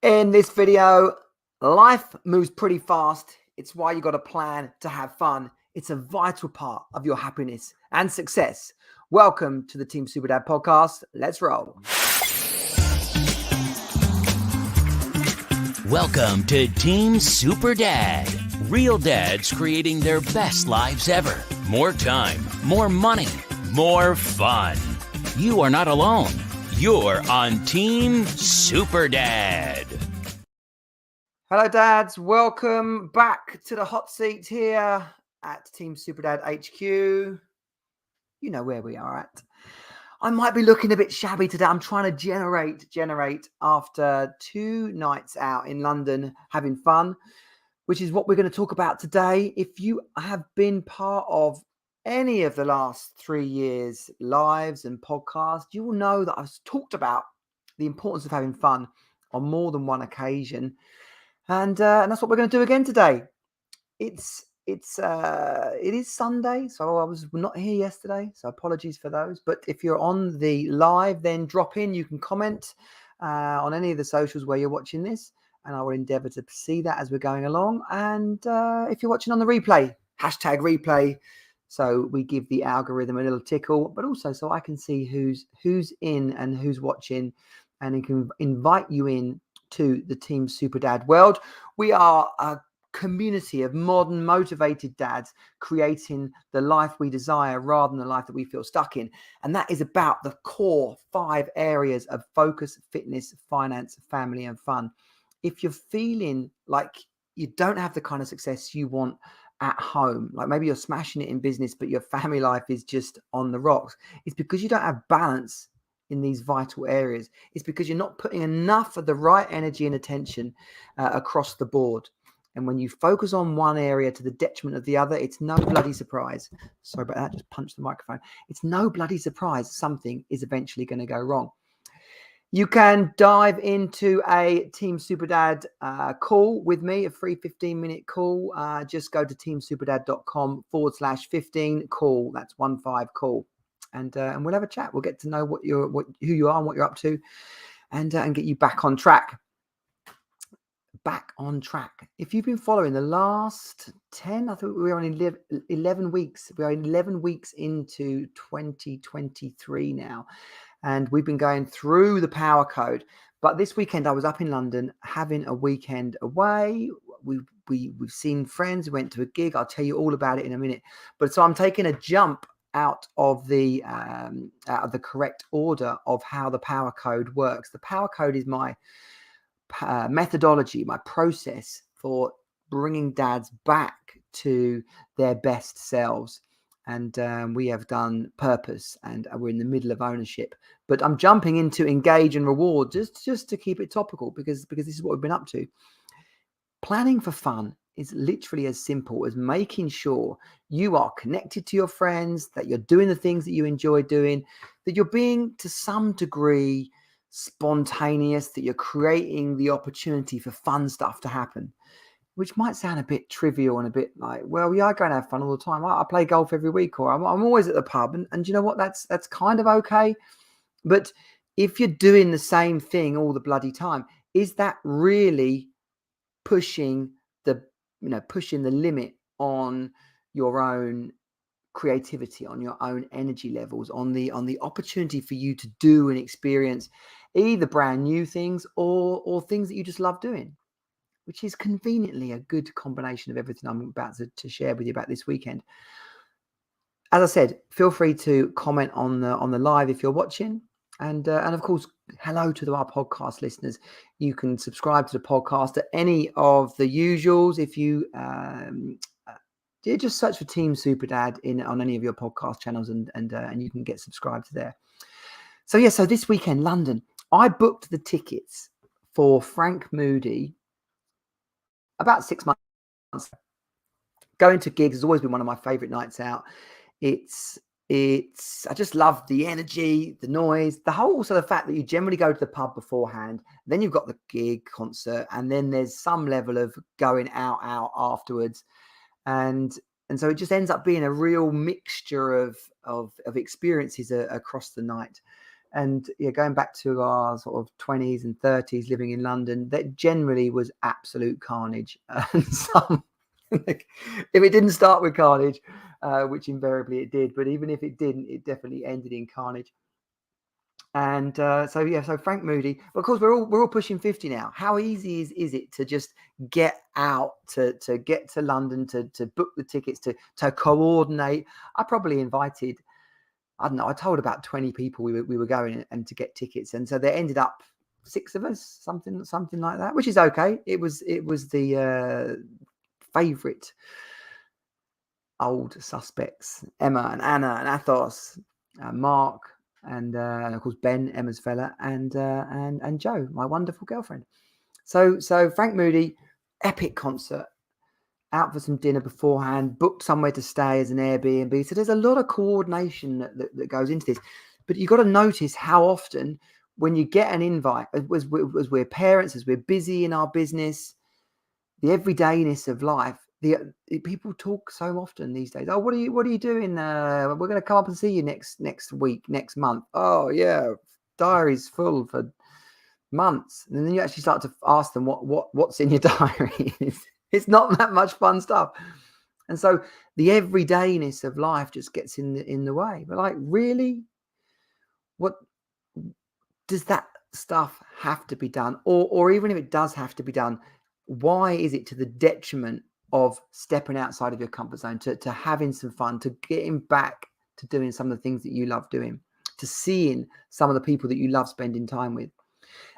In this video, life moves pretty fast. It's why you got to plan to have fun. It's a vital part of your happiness and success. Welcome to the Team Super Dad podcast. Let's roll. Welcome to Team Super Dad. Real dads creating their best lives ever. More time, more money, more fun. You are not alone. You're on Team Super Dad. Hello, dads. Welcome back to the hot seat here at Team Super Dad HQ. You know where we are at. I might be looking a bit shabby today. I'm trying to generate after 2 nights out in London having fun, which is what we're going to talk about today. If you have been part of any of the last 3 years lives and podcasts, you will know that I've talked about the importance of having fun on more than one occasion. And that's what we're going to do again today. It is Sunday, so I was not here yesterday, so apologies for those. But if you're on the live, then drop in. You can comment on any of the socials where you're watching this, and I will endeavour to see that as we're going along. And if you're watching on the replay, hashtag replay, so we give the algorithm a little tickle, but also so I can see who's in and who's watching, and it can invite you in to the Team Super Dad world. We are a community of modern, motivated dads creating the life we desire rather than the life that we feel stuck in. And that is about the core 5 areas of focus, fitness, finance, family, and fun. If you're feeling like you don't have the kind of success you want at home, like maybe you're smashing it in business, but your family life is just on the rocks, it's because you don't have balance in these vital areas. It's because you're not putting enough of the right energy and attention across the board. And when you focus on one area to the detriment of the other, it's no bloody surprise. Sorry about that, just punched the microphone. It's no bloody surprise something is eventually going to go wrong. You can dive into a Team Super Dad call with me, a free 15-minute call. Just go to teamsuperdad.com/15 call. That's 15 call. And we'll have a chat. We'll get to know who you are and what you're up to, and get you back on track. If you've been following the last 10, I think we're on 11 weeks. We are 11 weeks into 2023 now, and we've been going through the power code. But this weekend I was up in London having a weekend away. We've seen friends. We went to a gig. I'll tell you all about it in a minute. But so I'm taking a jump out of the correct order of how the power code works. The power code is my methodology, my process for bringing dads back to their best selves. And we have done purpose, and we're in the middle of ownership. But I'm jumping into engage and reward just to keep it topical, because this is what we've been up to. Planning for fun is literally as simple as making sure you are connected to your friends, that you're doing the things that you enjoy doing, that you're being to some degree spontaneous, that you're creating the opportunity for fun stuff to happen, which might sound a bit trivial and a bit like, well, yeah, I go and have fun all the time. I play golf every week, or I'm always at the pub. And you know what? That's kind of okay. But if you're doing the same thing all the bloody time, is that really pushing the limit on your own creativity, on your own energy levels, on the opportunity for you to do and experience either brand new things or things that you just love doing, which is conveniently a good combination of everything I'm about to share with you about this weekend. As I said, feel free to comment on the live if you're watching, and of course, hello to our podcast listeners. You can subscribe to the podcast at any of the usuals. If you just search for Team Super Dad on any of your podcast channels, and you can get subscribed to there. So this weekend, London, I booked the tickets for Frank Moody about 6 months ago. Going to gigs has always been one of my favorite nights out. I just love the energy, the noise, the fact that you generally go to the pub beforehand, then you've got the gig, concert, and then there's some level of going out afterwards. And so it just ends up being a real mixture of experiences across the night. And yeah, going back to our sort of 20s and 30s living in London, that generally was absolute carnage. And some, like, if it didn't start with carnage, which invariably it did, but even if it didn't, it definitely ended in carnage. And so Frank Moody, but of course we're all pushing 50 now. How easy is it to just get out, to get to London, to book the tickets, to coordinate? I probably invited, I don't know, I told about 20 people we were going and to get tickets, and so there ended up 6 of us, something like that, which is okay. It was the favorite old suspects: Emma and Anna and Athos, Mark, and of course Ben, Emma's fella, and Jo, my wonderful girlfriend. So Frank Moody, epic concert, out for some dinner beforehand, booked somewhere to stay as an Airbnb. So there's a lot of coordination that goes into this. But you've got to notice how often when you get an invite, as we're parents, as we're busy in our business, the everydayness of life, the people talk so often these days. Oh, what are you doing? We're going to come up and see you next week, next month. Oh yeah, diary's full for months. And then you actually start to ask them what's in your diary. It's not that much fun stuff. And so the everydayness of life just gets in the way. But like, really, what does that stuff have to be done? Or even if it does have to be done, why is it to the detriment of stepping outside of your comfort zone, to having some fun, to getting back to doing some of the things that you love doing, to seeing some of the people that you love spending time with?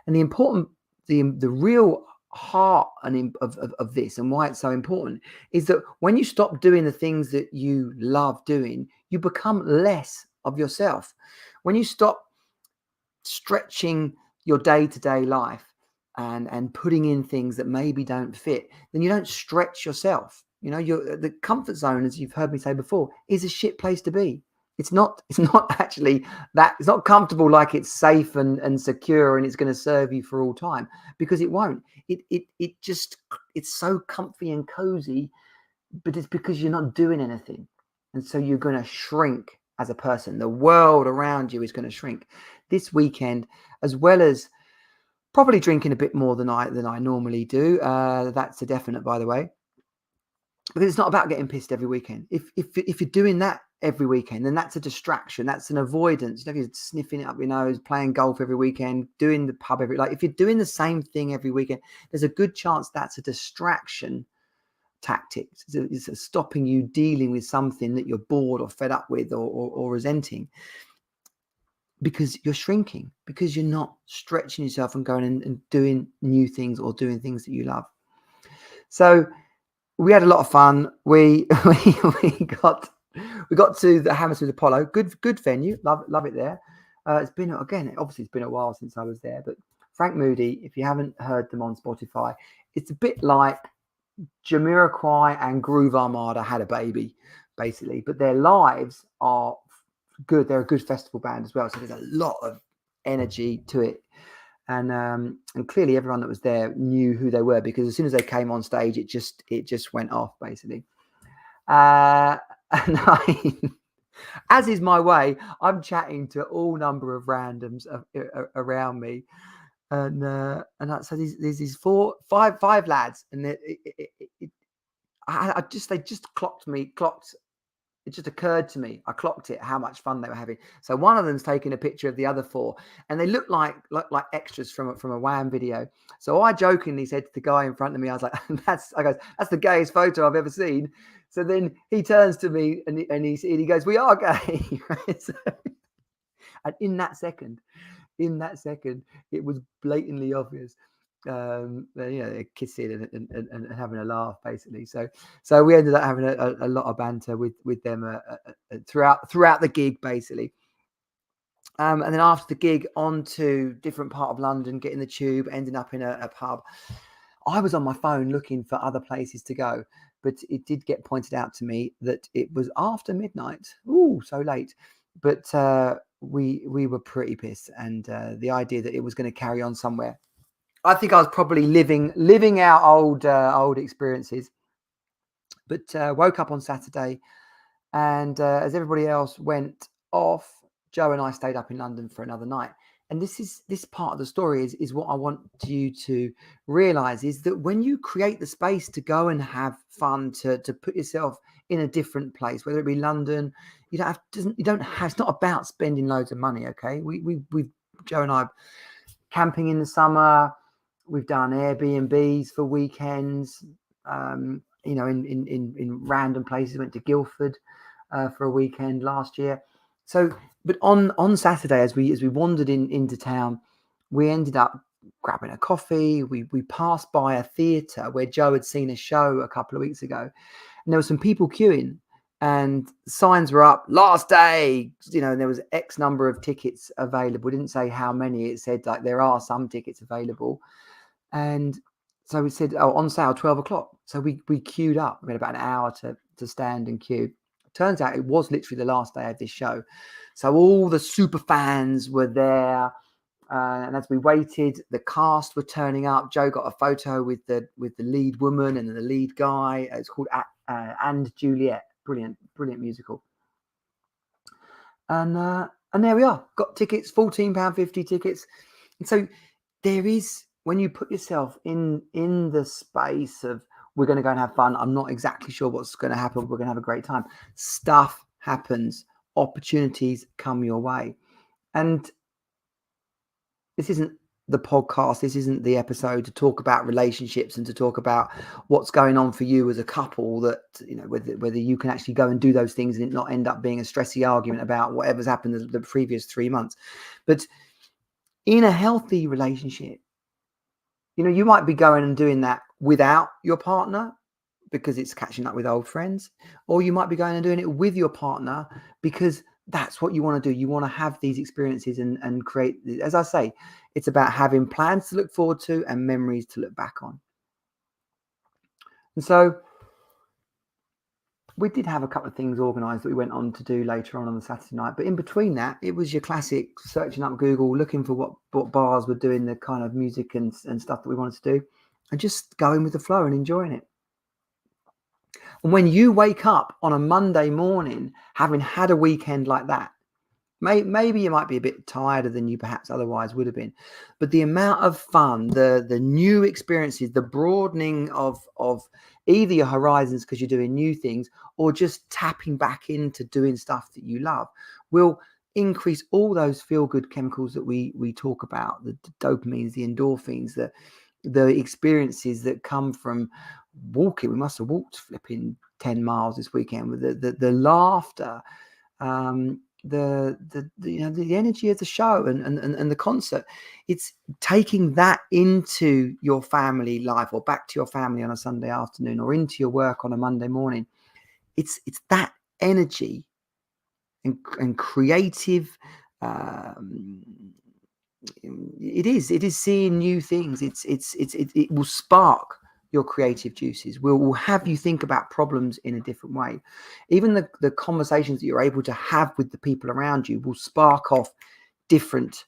And the real heart of this, and why it's so important, is that when you stop doing the things that you love doing, you become less of yourself. When you stop stretching your day-to-day life and putting in things that maybe don't fit, then you don't stretch yourself. You know, the comfort zone, as you've heard me say before, is a shit place to be. It's not actually that. It's not comfortable, like it's safe and secure and it's going to serve you for all time, because it won't. It's so comfy and cozy, but it's because you're not doing anything. And so you're going to shrink as a person. The world around you is going to shrink. This weekend, as well as probably drinking a bit more than I normally do, that's a definite, by the way, because it's not about getting pissed every weekend. If you're doing that every weekend, then that's a distraction. That's an avoidance. You know, if you're sniffing it up your nose, playing golf every weekend, doing the pub if you're doing the same thing every weekend, there's a good chance that's a distraction tactic. It's stopping you dealing with something that you're bored or fed up with or resenting, because you're shrinking, because you're not stretching yourself and going and doing new things or doing things that you love. So we had a lot of fun. We got to the Hammersmith Apollo. Good venue. Love it there. It's been a while since I was there. But Frank Moody, if you haven't heard them on Spotify, it's a bit like Jamiroquai and Groove Armada had a baby, basically. But their lives are good. They're a good festival band as well. So there's a lot of energy to it. And clearly everyone that was there knew who they were, because as soon as they came on stage, it just went off, basically. And as is my way, I'm chatting to all number of randoms around me, and so there's these five lads, and they just clocked. It just occurred to me, I clocked it, how much fun they were having. So one of them's taking a picture of the other four, and they look like extras from a Wham video. So I jokingly said to the guy in front of me, I was like, that's the gayest photo I've ever seen. So then he turns to me and he goes, "We are gay." Right? And in that second, it was blatantly obvious. They're kissing and having a laugh, basically. So we ended up having a lot of banter with them throughout the gig, basically. And then after the gig, on to different part of London, getting the tube, ending up in a pub. I was on my phone looking for other places to go, but it did get pointed out to me that it was after midnight. Ooh, so late. But we were pretty pissed, and the idea that it was going to carry on somewhere. I think I was probably living out old experiences. But woke up on Saturday, and as everybody else went off, Joe and I stayed up in London for another night. And this part of the story is what I want you to realize, is that when you create the space to go and have fun, to put yourself in a different place, whether it be London, you don't have, it's not about spending loads of money. Okay. We Joe and I, camping in the summer, we've done Airbnbs for weekends, in random places. Went to Guildford for a weekend last year. So, but on Saturday, as we wandered into town, we ended up grabbing a coffee. We passed by a theatre where Joe had seen a show a couple of weeks ago, and there were some people queuing, and signs were up, last day, and there was X number of tickets available. It didn't say how many. It said like there are some tickets available, and so we said, on sale 12 o'clock. So we queued up. We had about an hour to stand and queue. Turns out it was literally the last day of this show. So all the super fans were there. And as we waited, the cast were turning up. Joe got a photo with the lead woman and the lead guy. It's called And Juliet. Brilliant musical. And there we are. Got tickets, £14.50 tickets. And so there is, when you put yourself in the space of, we're going to go and have fun, I'm not exactly sure what's going to happen, we're going to have a great time, stuff happens, opportunities come your way. And this isn't the podcast, this isn't the episode to talk about relationships and to talk about what's going on for you as a couple, that whether you can actually go and do those things and it not end up being a stressy argument about whatever's happened the previous 3 months. But in a healthy relationship, you might be going and doing that without your partner because it's catching up with old friends, or you might be going and doing it with your partner because that's what you want to do. You want to have these experiences and create, as I say, it's about having plans to look forward to and memories to look back on. And so we did have a couple of things organised that we went on to do later on the Saturday night. But in between that, it was your classic searching up Google, looking for what bars were doing the kind of music and stuff that we wanted to do, and just going with the flow and enjoying it. And when you wake up on a Monday morning, having had a weekend like that, maybe you might be a bit tireder than you perhaps otherwise would have been. But the amount of fun, the new experiences, the broadening of either your horizons because you're doing new things or just tapping back into doing stuff that you love will increase all those feel-good chemicals that we talk about, the dopamines, the endorphins, the experiences that come from walking. We must have walked flipping 10 miles this weekend with the laughter, the energy of the show and the concert. It's taking that into your family life or back to your family on a Sunday afternoon or into your work on a Monday morning. It's that energy and creative. It is seeing new things. It will spark your creative juices. Will have you think about problems in a different way. Even the conversations that you're able to have with the people around you will spark off different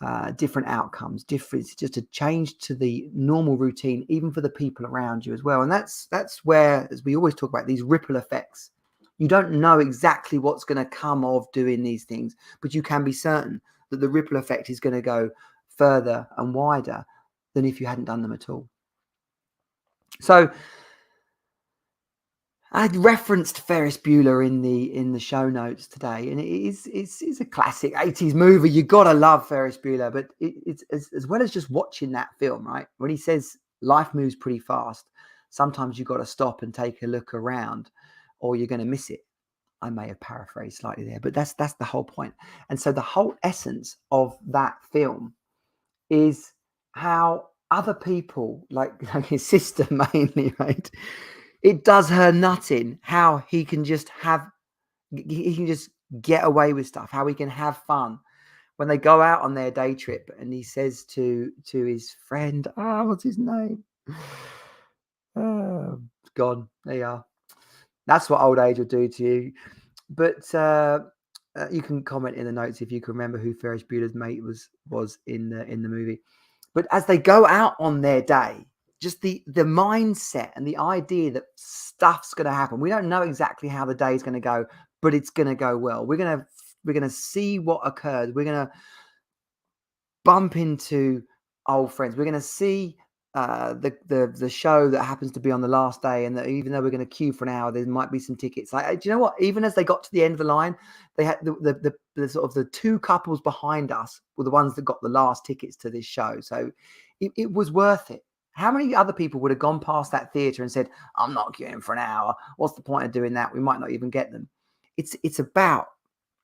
outcomes, just a change to the normal routine, even for the people around you as well. And that's where, as we always talk about, these ripple effects. You don't know exactly what's going to come of doing these things, but you can be certain that the ripple effect is going to go further and wider than if you hadn't done them at all. So I referenced Ferris Bueller in the show notes today, and it's a classic 80s movie. You gotta love Ferris Bueller, but it's as well as just watching that film, right? When he says life moves pretty fast, sometimes you got to stop and take a look around, or you're going to miss it. I may have paraphrased slightly there, but that's the whole point. And so the whole essence of that film is how other people, like his sister mainly, right? It does her nutting how he can just get away with stuff, how he can have fun when they go out on their day trip. And he says to his friend, what's his name? Oh, gone. There you are. That's what old age will do to you. But you can comment in the notes if you can remember who Ferris Bueller's mate was in the movie. But as they go out on their day, just the mindset and the idea that stuff's going to happen. We don't know exactly how the day is going to go, but it's going to go well. We're going to to see what occurred. We're going to bump into old friends. We're going to see the show that happens to be on the last day, and that even though we're going to queue for an hour, there might be some tickets. Like, do you know what? Even as they got to the end of the line, they had the sort of the two couples behind us were the ones that got the last tickets to this show. So it was worth it. How many other people would have gone past that theatre and said, I'm not queuing for an hour. What's the point of doing that? We might not even get them. It's about,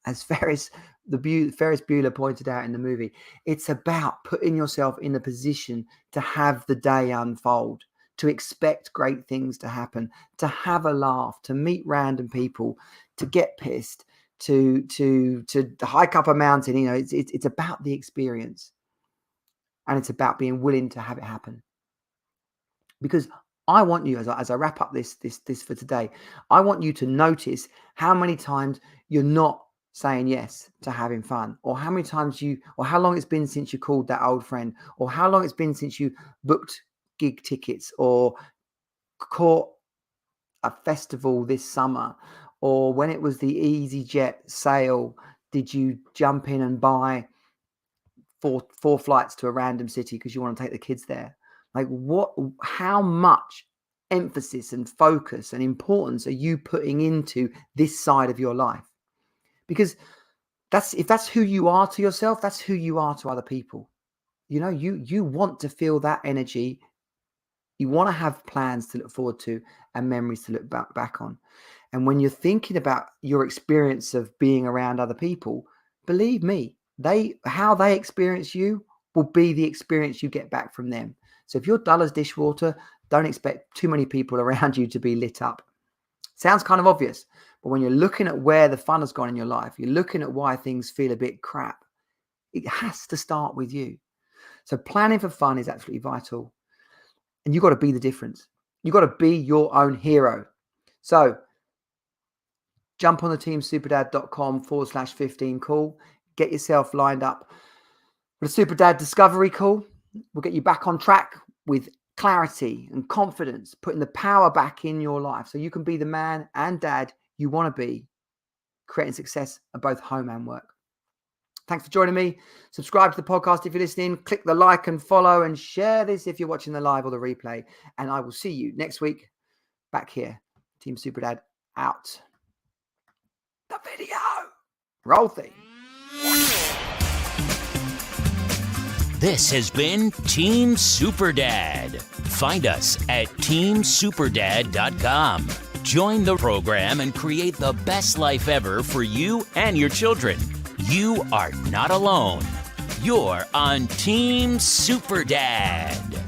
as Ferris Bueller pointed out in the movie, it's about putting yourself in a position to have the day unfold, to expect great things to happen, to have a laugh, to meet random people, to get pissed, to hike up a mountain. You know, it's about the experience, and it's about being willing to have it happen. Because I want you, as I wrap up this for today, I want you to notice how many times you're not saying yes to having fun, or how many times or how long it's been since you called that old friend, or how long it's been since you booked gig tickets or caught a festival this summer, or when it was the EasyJet sale, did you jump in and buy four flights to a random city because you want to take the kids there? Like, how much emphasis and focus and importance are you putting into this side of your life? Because if that's who you are to yourself, that's who you are to other people. You know, you want to feel that energy. You want to have plans to look forward to and memories to look back on. And when you're thinking about your experience of being around other people, believe me, how they experience you will be the experience you get back from them. So if you're dull as dishwater, don't expect too many people around you to be lit up. Sounds kind of obvious, but when you're looking at where the fun has gone in your life, you're looking at why things feel a bit crap, it has to start with you. So planning for fun is absolutely vital. And you've got to be the difference. You've got to be your own hero. So jump on the teamsuperdad.com/15 call. Get yourself lined up with a Super Dad Discovery call. We'll get you back on track with clarity and confidence, putting the power back in your life so you can be the man and dad you want to be, creating success at both home and work. Thanks for joining me. Subscribe to the podcast if you're listening. Click the like and follow, and share this if you're watching the live or the replay. And I will see you next week back here. Team Super Dad out. The video. Roll theme. This has been Team Superdad. Find us at teamsuperdad.com. Join the program and create the best life ever for you and your children. You are not alone. You're on Team Superdad.